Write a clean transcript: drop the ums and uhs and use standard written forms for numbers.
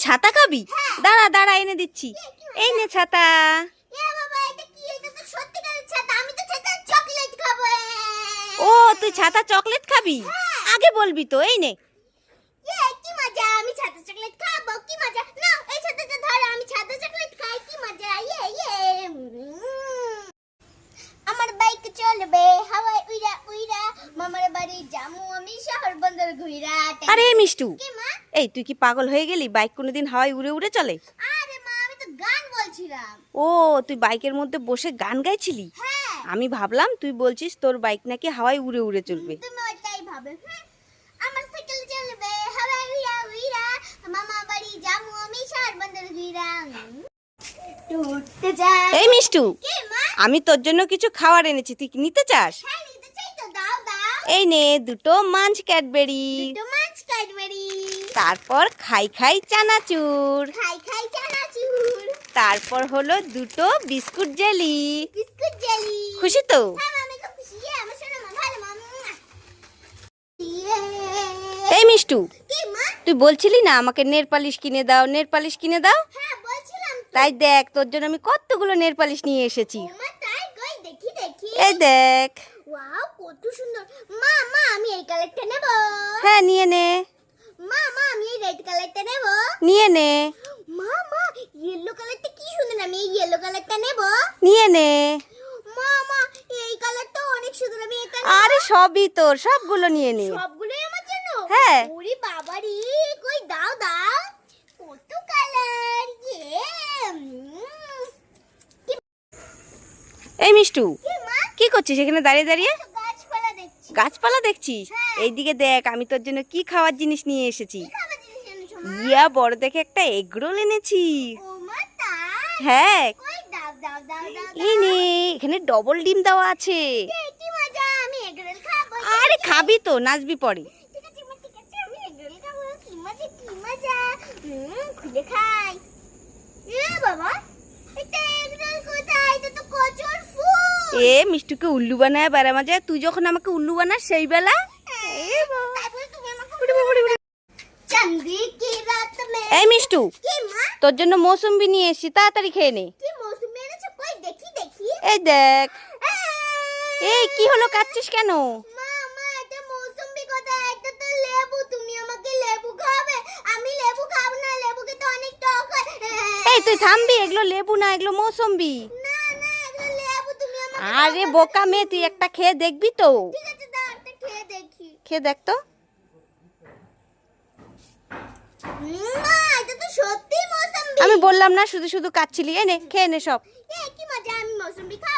ছাতা খাবি? দাঁড়া দাঁড়া এনে দিচ্ছি। এই নে ছাতা। ও তুই ছাতা চকলেট খাবি? আগে বলবি তো। এই নে। কি মজা, আমি ছাতা চকলেট খাবো, কি মজা। না এই ছাতাটা ধর, আমি ছাতা চকলেট খাই, কি মজা। আমার বাইক চলবে হাওয়ায় উইরা উইরা, মামার বাড়ি যামু আমি শহর বন্দর ঘুইরা। আরে মিষ্টু, কি মা? এই তুই কি পাগল হয়ে গেলি? বাইক কোনোদিন হাওয়ায় উড়ে উড়ে চলে? আরে মা, আমি তো গান বলছিলাম। ও তুই বাইকের মধ্যে বসে গান গাইছিলি? হ্যাঁ। আমি ভাবলাম তুই বলছিস তোর বাইক নাকি হাওয়ায় উড়ে উড়ে চলবে। তুমি ওইটাই ভাবে। আমার সাইকেল চলবে হাওয়ায় উইরা উইরা, মামা বাড়ি যামু আমি শহর বন্দর ঘুইরা। টুটতে যায়। এই মিষ্টু, কি মা? আমি তোর জন্য কিছু খাবার এনেছি, তুই কি নিতে চাস? হ্যাঁ নিতে চাই তো, দাও দাও। এই নে দুটো মাঞ্চ ক্যাডবেরি, দুটো মাছ ক্যাডবেরি, তারপর খাই খাই চানাচুর, খাই খাই চানাচুর, তারপর হলো দুটো বিস্কুট জেলি। Biscuit jelly. খুশি তো? হ্যাঁ আমি তো খুশি। আমার সোনা মা ভালো মা। এই মিষ্টু, কি মা? তুই বলছিলি না আমাকে নেল পালিশ কিনে দাও, নেল পালিশ কিনে দাও? হ্যাঁ বলছিলাম তো। তাই দেখ তোর জন্য আমি কতগুলো নেল পালিশ নিয়ে এসেছি। ও মা তাই কই দেখি দেখি। এই দেখ। ওয়াও কত সুন্দর। মা মা আমি এই কালারটা নেব। হ্যাঁ নিয়ে নে, মা মা আমি এই রেড কালারটা নেব। নিয়ে নে, মা মা ইয়েলো কালারটা কি সুন্দর, আমি এই ইয়েলো কালারটা নেব। নিয়ে নে। মা মা এই কালারটা অনেক সুন্দর, আমি এটা নেব। আরে সবই তোর, সবগুলো নিয়ে নে। সবগুলোই আমার জন্য? হ্যাঁ। ওরে বাবারে, কই দাও দাও। কত কালার। এই মিষ্টু, কি মা? কি করছিস এখানে দাঁড়িয়ে দাঁড়িয়ে? তো গাছপালা দেখছি। গাছপালা দেখছিস? হ্যাঁ। এইদিকে দেখ আমি তোর জন্য কি খাওয়ার জিনিস নিয়ে এসেছি। কি খাবার জিনিস এনেছো মা? ইয়া বড় দেখে একটা এগরোল এনেছি। ও মা তাই? হ্যাঁ কই দাও দাও দাও দাও। এই নে, এখানে ডবল ডিম দেওয়া আছে। কি মজা, আমি এগরোল খাবো। আরে খাবি তো, নাচবি পরে। ঠিক আছে মা, ঠিক আছে, আমি এগরোল খাবো। কি মজা কি মজা। খুলে খাই। বাবা, এটা এগরোল কোথায়? এটা তো কচুর ফুল। এ মিষ্টুকে উল্লু বানায় বেড়া মাঝে, তুই যখন আমাকে উল্লু বানাস সেই বেলা। তারপরে তুমি আমাকে চাঁদনি কি রাত মে। এই মিষ্টু, কি মা? তোর জন্য মৌসুম্বি নিয়ে এসেছি, তাড়াতাড়ি খেয়ে নে। কি মৌসুমী এনেছো? কই দেখি দেখি। এই দেখ। এই কি হলো, কাচ্ছিস কেন? মা মা এটা মৌসুমী কোথায়? এটা তো লেবু, তুমি আমাকে লেবু খাবে। আমি লেবু খাবো না, লেবু খেতে অনেক টক হয়। এই তুই থামবি, এগুলো লেবু না, এগুলো মৌসুম্বি। না না এগুলো লেবু, তুমি আমাকে আরে বোকা মেয়ে, তুই একটা খেয়ে দেখবি তো। ঠিক আছে দাও একটা খেয়ে দেখি। খেয়ে দেখ তো। মা এটা তো সত্যি মৌসুমী। আমি বললাম না শুধু শুধু কাচ্ছিলি। এই নে খেয়ে নে সব। কি মজা, আমি মৌসুমী খাবো।